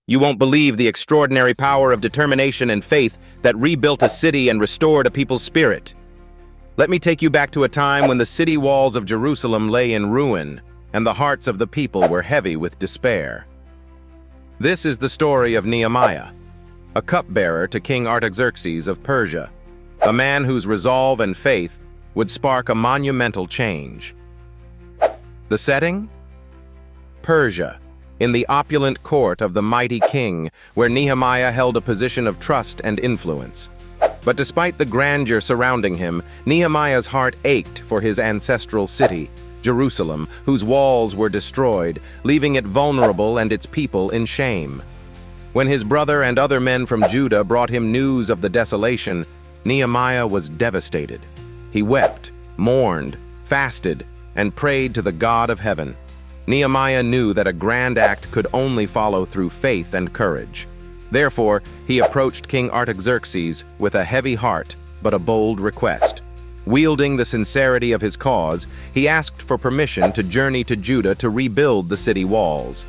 You won't believe the extraordinary power of determination and faith that rebuilt a city and restored a people's spirit. Let me take you back to a time when the city walls of Jerusalem lay in ruin, and the hearts of the people were heavy with despair. This is the story of Nehemiah, a cupbearer to King Artaxerxes of Persia, a man whose resolve and faith would spark a monumental change. The setting? Persia, in the opulent court of the mighty king, where Nehemiah held a position of trust and influence. But despite the grandeur surrounding him, Nehemiah's heart ached for his ancestral city, Jerusalem, whose walls were destroyed, leaving it vulnerable and its people in shame. When his brother and other men from Judah brought him news of the desolation, Nehemiah was devastated. He wept, mourned, fasted, and prayed to the God of heaven. Nehemiah knew that a grand act could only follow through faith and courage. Therefore, he approached King Artaxerxes with a heavy heart but a bold request. Wielding the sincerity of his cause, he asked for permission to journey to Judah to rebuild the city walls.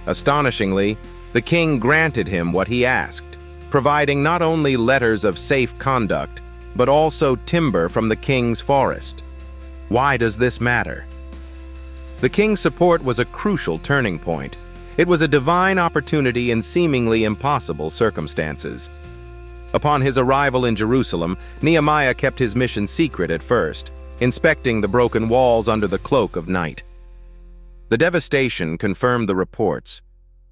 Astonishingly, the king granted him what he asked, providing not only letters of safe conduct, but also timber from the king's forest. Why does this matter? The king's support was a crucial turning point. It was a divine opportunity in seemingly impossible circumstances. Upon his arrival in Jerusalem, Nehemiah kept his mission secret at first, inspecting the broken walls under the cloak of night. The devastation confirmed the reports,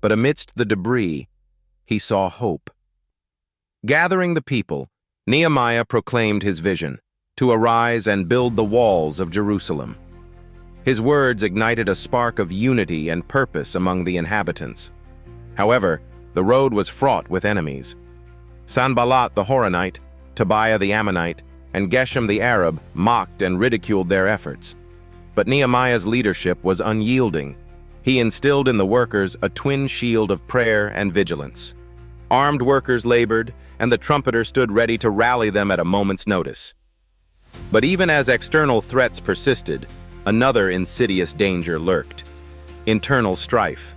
but amidst the debris, he saw hope. Gathering the people, Nehemiah proclaimed his vision, to arise and build the walls of Jerusalem. His words ignited a spark of unity and purpose among the inhabitants. However, the road was fraught with enemies. Sanballat the Horonite, Tobiah the Ammonite, and Geshem the Arab mocked and ridiculed their efforts. But Nehemiah's leadership was unyielding. He instilled in the workers a twin shield of prayer and vigilance. Armed workers labored, and the trumpeter stood ready to rally them at a moment's notice. But even as external threats persisted, another insidious danger lurked: internal strife.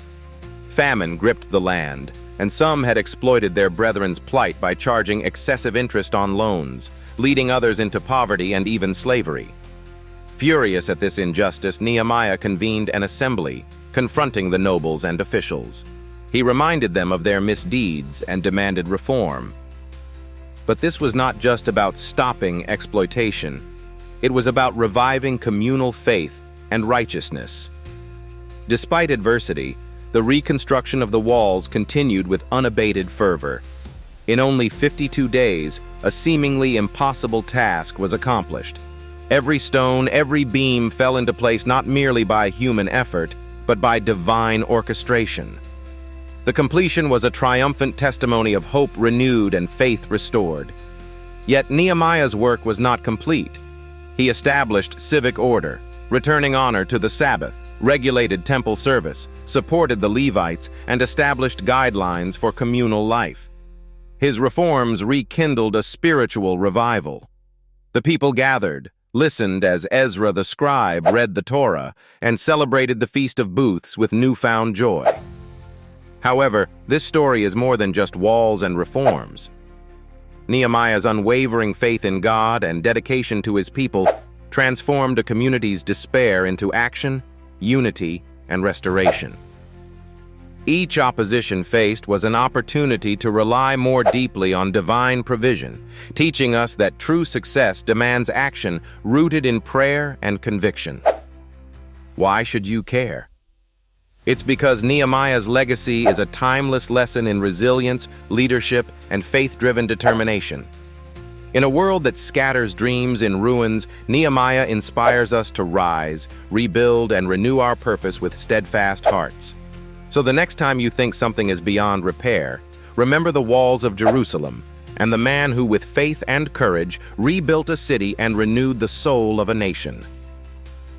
Famine gripped the land, and some had exploited their brethren's plight by charging excessive interest on loans, leading others into poverty and even slavery. Furious at this injustice, Nehemiah convened an assembly, confronting the nobles and officials. He reminded them of their misdeeds and demanded reform. But this was not just about stopping exploitation. It was about reviving communal faith and righteousness. Despite adversity, the reconstruction of the walls continued with unabated fervor. In only 52 days, a seemingly impossible task was accomplished. Every stone, every beam fell into place not merely by human effort, but by divine orchestration. The completion was a triumphant testimony of hope renewed and faith restored. Yet Nehemiah's work was not complete. He established civic order, returning honor to the Sabbath, regulated temple service, supported the Levites, and established guidelines for communal life. His reforms rekindled a spiritual revival. The people gathered, listened as Ezra the scribe read the Torah, and celebrated the Feast of Booths with newfound joy. However, this story is more than just walls and reforms. Nehemiah's unwavering faith in God and dedication to his people transformed a community's despair into action, unity, and restoration. Each opposition faced was an opportunity to rely more deeply on divine provision, teaching us that true success demands action rooted in prayer and conviction. Why should you care? It's because Nehemiah's legacy is a timeless lesson in resilience, leadership, and faith-driven determination. In a world that scatters dreams in ruins, Nehemiah inspires us to rise, rebuild, and renew our purpose with steadfast hearts. So the next time you think something is beyond repair, remember the walls of Jerusalem and the man who with faith and courage rebuilt a city and renewed the soul of a nation.